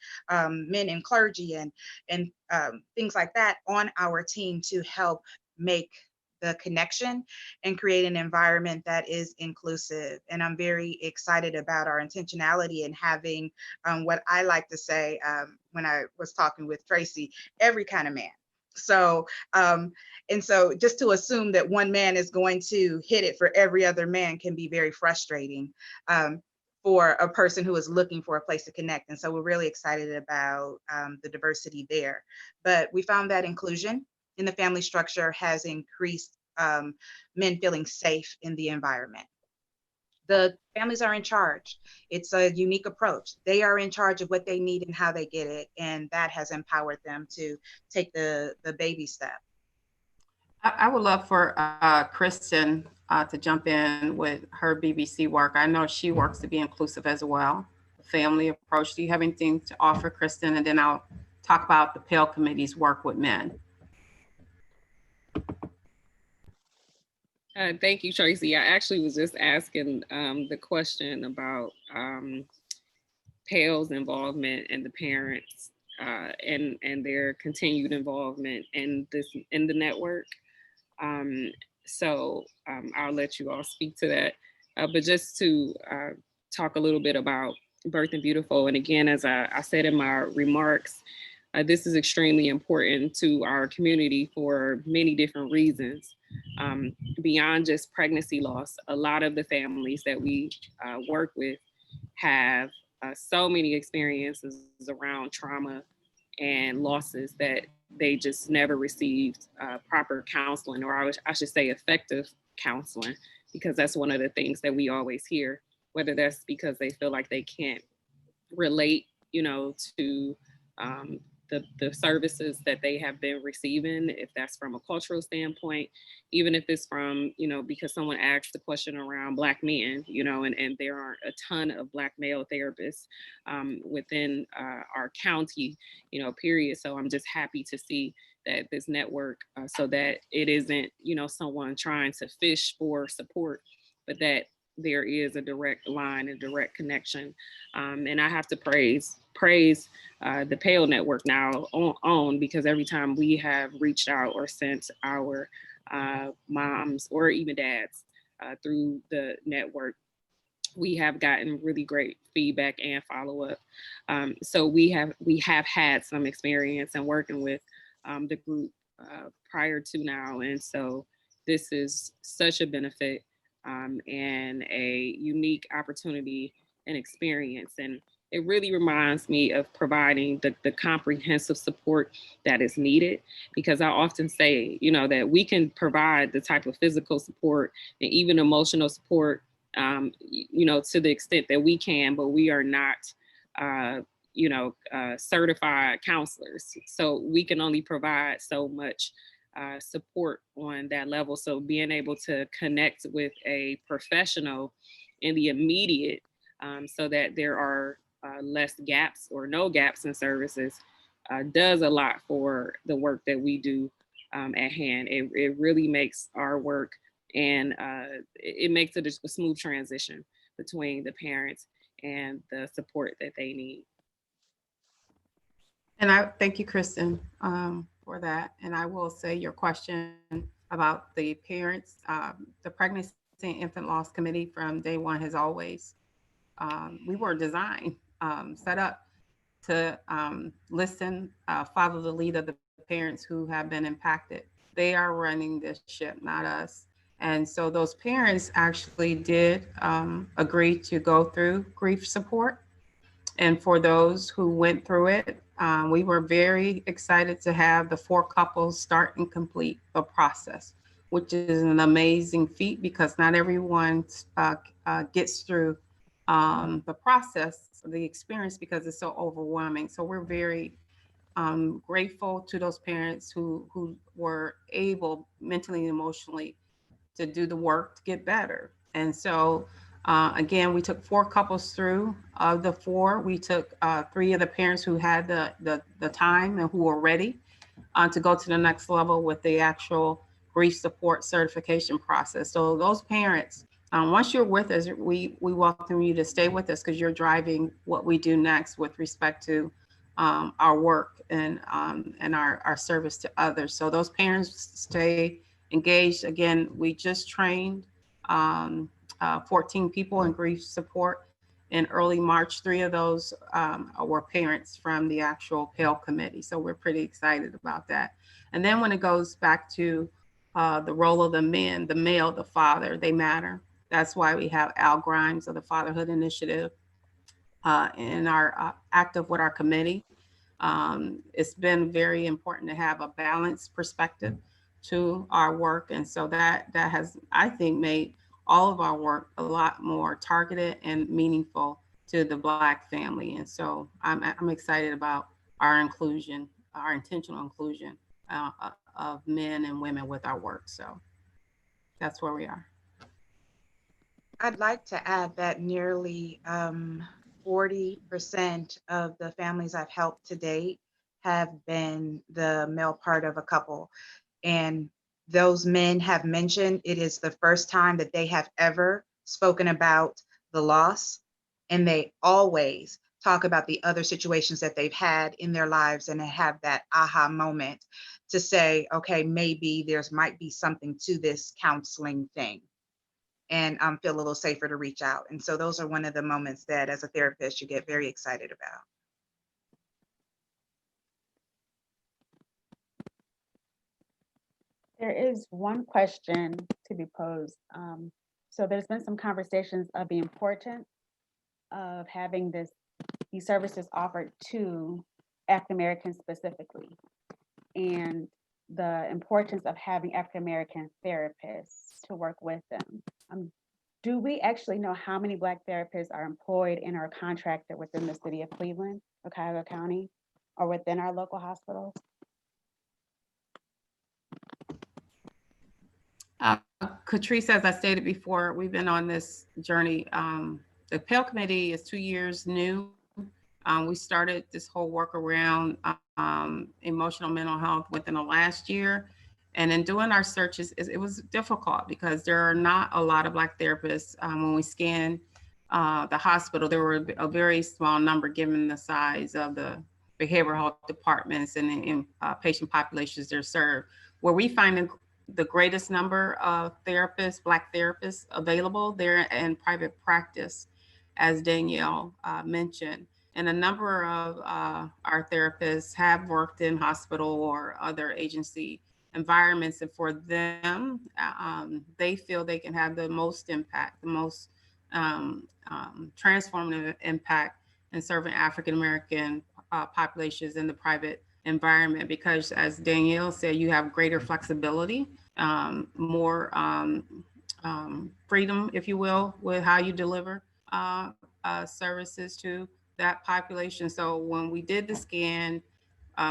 clergy and things like that on our team to help make the connection and create an environment that is inclusive. And I'm very excited about our intentionality in having what I like to say when I was talking with Tracy, every kind of man. So, and so just to assume that one man is going to hit it for every other man can be very frustrating for a person who is looking for a place to connect. And so we're really excited about the diversity there. But we found that inclusion in the family structure has increased men feeling safe in the environment. The families are in charge. It's a unique approach. They are in charge of what they need and how they get it. And that has empowered them to take the baby step. I would love for Kristen to jump in with her BBC work. I know she works to be inclusive as well, family approach. Do you have anything to offer, Kristen? And then I'll talk about the Pale Committee's work with men. Thank you, Tracy. I actually was just asking the question about PAL's involvement and the parents and their continued involvement in the network. So I'll let you all speak to that. But just to talk a little bit about Birthing Beautiful, and again, as I said in my remarks, this is extremely important to our community for many different reasons. Beyond just pregnancy loss, a lot of the families that we work with have so many experiences around trauma and losses that they just never received proper counseling, or I should say effective counseling, because that's one of the things that we always hear, whether that's because they feel like they can't relate, to the services that they have been receiving, if that's from a cultural standpoint, even if it's from, because someone asked the question around Black men, and there aren't a ton of Black male therapists within our county, period. So I'm just happy to see that this network, so that it isn't, someone trying to fish for support, but that there is a direct line, a direct connection. And I have to praise the PALE network now on, because every time we have reached out or sent our moms or even dads through the network, we have gotten really great feedback and follow-up. So we have had some experience in working with the group prior to now. And so this is such a benefit and a unique opportunity and experience. And it really reminds me of providing the comprehensive support that is needed, because I often say, that we can provide the type of physical support and even emotional support, to the extent that we can, but we are not, certified counselors. So we can only provide so much support on that level. So being able to connect with a professional in the immediate, so that there are less gaps or no gaps in services, does a lot for the work that we do at hand. It really makes our work, and it makes it a smooth transition between the parents and the support that they need. And I thank you, Kristen, for that. And I will say your question about the parents, the Pregnancy and Infant Loss Committee from day one has always, we were designed, set up to listen, follow the lead of the parents who have been impacted. They are running this ship, not us. And so those parents actually did agree to go through grief support. And for those who went through it, we were very excited to have the 4 couples start and complete the process, which is an amazing feat, because not everyone gets through the process, the experience, because it's so overwhelming. So we're very grateful to those parents who were able mentally and emotionally to do the work to get better. And so again, we took 4 couples through. Of the 4, we took 3 of the parents who had the time and who were ready to go to the next level with the actual grief support certification process. So those parents, once you're with us, we welcome you to stay with us, because you're driving what we do next with respect to our work and our service to others. So those parents stay engaged. Again, we just trained 14 people in grief support in early March. 3 of those were parents from the actual PALE committee. So we're pretty excited about that. And then when it goes back to the role of the men, the male, the father, they matter. That's why we have Al Grimes of the Fatherhood Initiative in our active with our committee. It's been very important to have a balanced perspective to our work. And so that has, I think, made all of our work a lot more targeted and meaningful to the Black family. And so I'm excited about our inclusion, our intentional inclusion of men and women with our work. So that's where we are. I'd like to add that nearly 40% of the families I've helped to date have been the male part of a couple. And those men have mentioned it is the first time that they have ever spoken about the loss. And they always talk about the other situations that they've had in their lives and have that aha moment to say, okay, maybe there's might be something to this counseling thing, and feel a little safer to reach out. And so those are one of the moments that as a therapist, you get very excited about. There is one question to be posed. So there's been some conversations of the importance of having these services offered to African Americans specifically, and the importance of having African American therapists to work with them. Do we actually know how many Black therapists are employed and are contracted within the city of Cleveland or Cuyahoga County or within our local hospitals? Catrice, as I stated before, we've been on this journey. The Pell Committee is 2 years new. We started this whole work around emotional mental health within the last year. And in doing our searches, it was difficult because there are not a lot of Black therapists. When we scanned the hospital, there were a very small number given the size of the behavioral health departments and the patient populations they're served. Where we find the greatest number of therapists, Black therapists available, they're in private practice, as Danielle mentioned. And a number of our therapists have worked in hospital or other agency environments, and for them, they feel they can have the most impact, the most transformative impact in serving African American populations in the private environment, because as Danielle said, you have greater flexibility, more freedom, if you will, with how you deliver services to that population. So when we did the scan,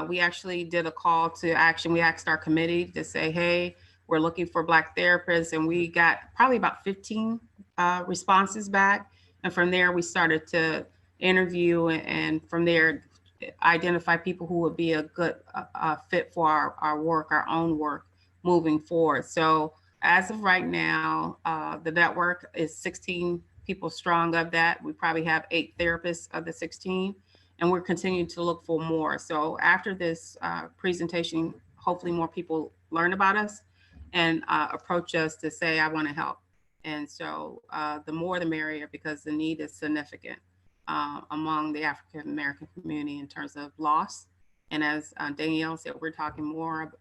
we actually did a call to action. We asked our committee to say, hey, we're looking for Black therapists, and we got probably about 15 responses back. And from there, we started to interview, and from there, identify people who would be a good fit for our work, our own work moving forward. So as of right now, the network is 16 people strong. Of that, we probably have 8 therapists of the 16, and we're continuing to look for more. So after this presentation, hopefully more people learn about us and approach us to say, I want to help. And so the more the merrier, because the need is significant among the African American community in terms of loss. And as Danielle said, we're talking more,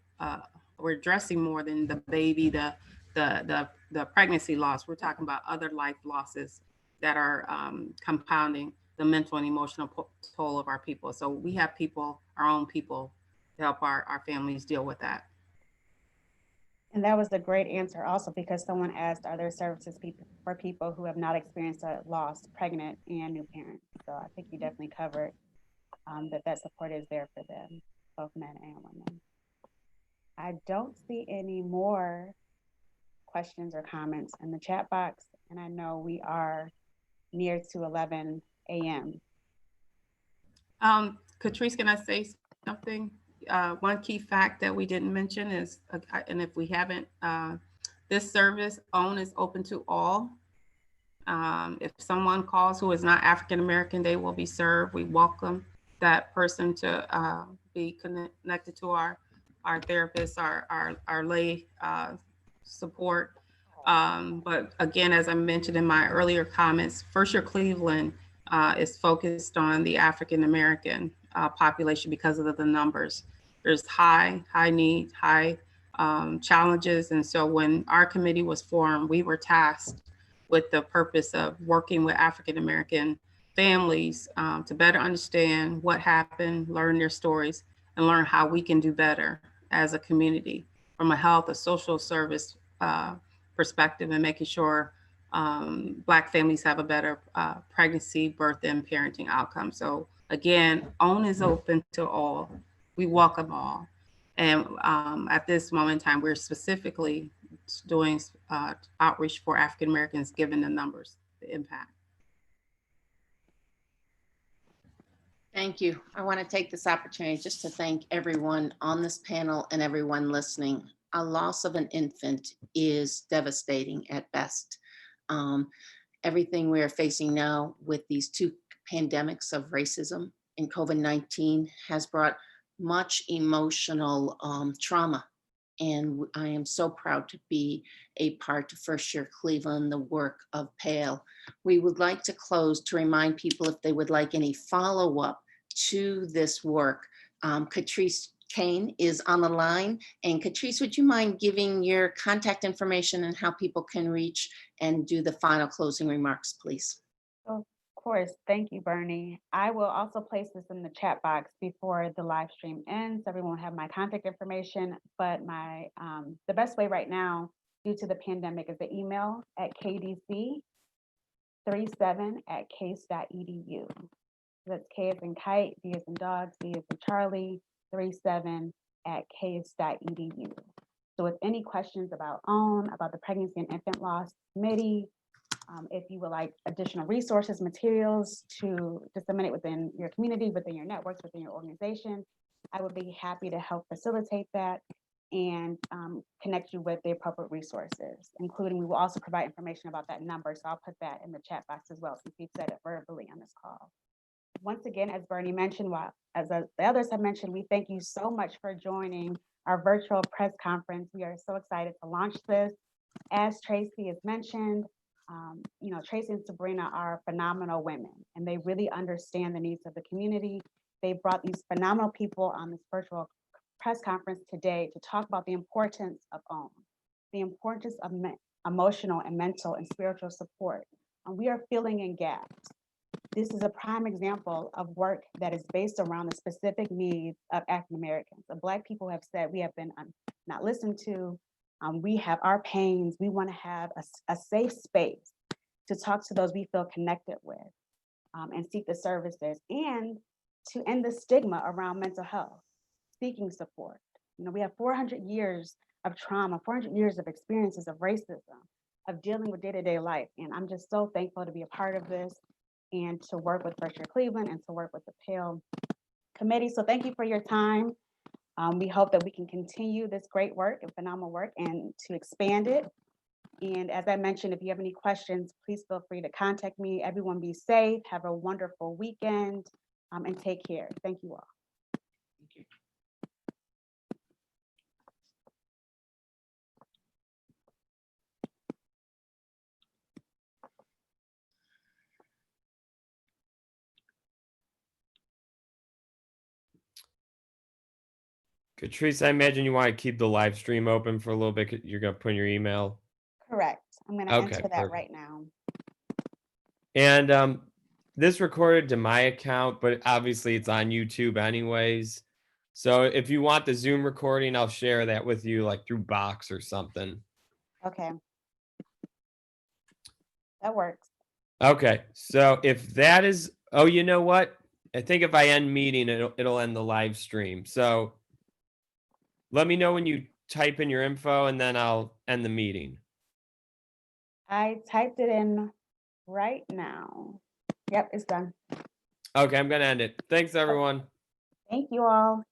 we're addressing more than the baby, the pregnancy loss. We're talking about other life losses that are compounding the mental and emotional toll of our people. So we have people, our own people, to help our families deal with that. And that was a great answer also, because someone asked, are there services for people who have not experienced a loss, pregnant and new parents? So I think you definitely covered that support is there for them, both men and women. I don't see any more questions or comments in the chat box, and I know we are near to 11 a.m. Catrice, can I say something? One key fact that we didn't mention is, and if we haven't, this service is open to all. If someone calls who is not African American, they will be served. We welcome that person to be connected to our therapists, our lay support. But again, as I mentioned in my earlier comments, First Year Cleveland is focused on the African American population because of the numbers. There's high needs, high challenges. And so when our committee was formed, we were tasked with the purpose of working with African American families to better understand what happened, learn their stories, and learn how we can do better as a community from a health, a social service perspective, and making sure Black families have a better pregnancy, birth, and parenting outcome. So again, OWN is open to all. We welcome all. And at this moment in time, we're specifically doing outreach for African Americans, given the numbers, the impact. Thank you. I want to take this opportunity just to thank everyone on this panel and everyone listening. A loss of an infant is devastating at best. Everything we are facing now with these two pandemics of racism and COVID-19 has brought much emotional trauma. And I am so proud to be a part of First Year Cleveland, the work of PALE. We would like to close to remind people if they would like any follow-up to this work. Catrice Kane is on the line. And Catrice, would you mind giving your contact information and how people can reach and do the final closing remarks, please? Of course. Thank you, Bernie. I will also place this in the chat box before the live stream ends. Everyone will have my contact information, but my the best way right now, due to the pandemic, is the email at kdc37@case.edu. That's K as in kite, D as in dog, C as in Charlie, 37@case.edu. So with any questions about OWN, about the Pregnancy and Infant Loss Committee, if you would like additional resources, materials to disseminate within your community, within your networks, within your organization, I would be happy to help facilitate that and connect you with the appropriate resources, including we will also provide information about that number. So I'll put that in the chat box as well, since we've said it verbally on this call. Once again, as Bernie mentioned, as the others have mentioned, we thank you so much for joining our virtual press conference. We are so excited to launch this. As Tracy has mentioned, Tracy and Sabrina are phenomenal women, and they really understand the needs of the community. They brought these phenomenal people on this virtual press conference today to talk about the importance of OWN, the importance of emotional and mental and spiritual support. And we are filling in gaps. This is a prime example of work that is based around the specific needs of African Americans. The Black people have said we have been not listened to. We have our pains. We want to have a safe space to talk to those we feel connected with and seek the services, and to end the stigma around mental health, seeking support. We have 400 years of trauma, 400 years of experiences of racism, of dealing with day-to-day life. And I'm just so thankful to be a part of this and to work with First Year Cleveland and to work with the PALE committee. So thank you for your time. We hope that we can continue this great work and phenomenal work and to expand it. And as I mentioned, if you have any questions, please feel free to contact me. Everyone be safe, have a wonderful weekend, and take care. Thank you all. Thank you. Catrice, I imagine you want to keep the live stream open for a little bit. You're going to put in your email. Correct. I'm going to Okay, enter that perfect. right now. And this recorded to my account, but obviously it's on YouTube anyways. So if you want the Zoom recording, I'll share that with you like through Box or something. Okay. That works. Okay. So if that is, oh, you know what? I think if I end meeting, it'll end the live stream. So let me know when you type in your info and then I'll end the meeting. I typed it in right now. Yep, it's done. Okay, I'm going to end it. Thanks, everyone. Thank you all.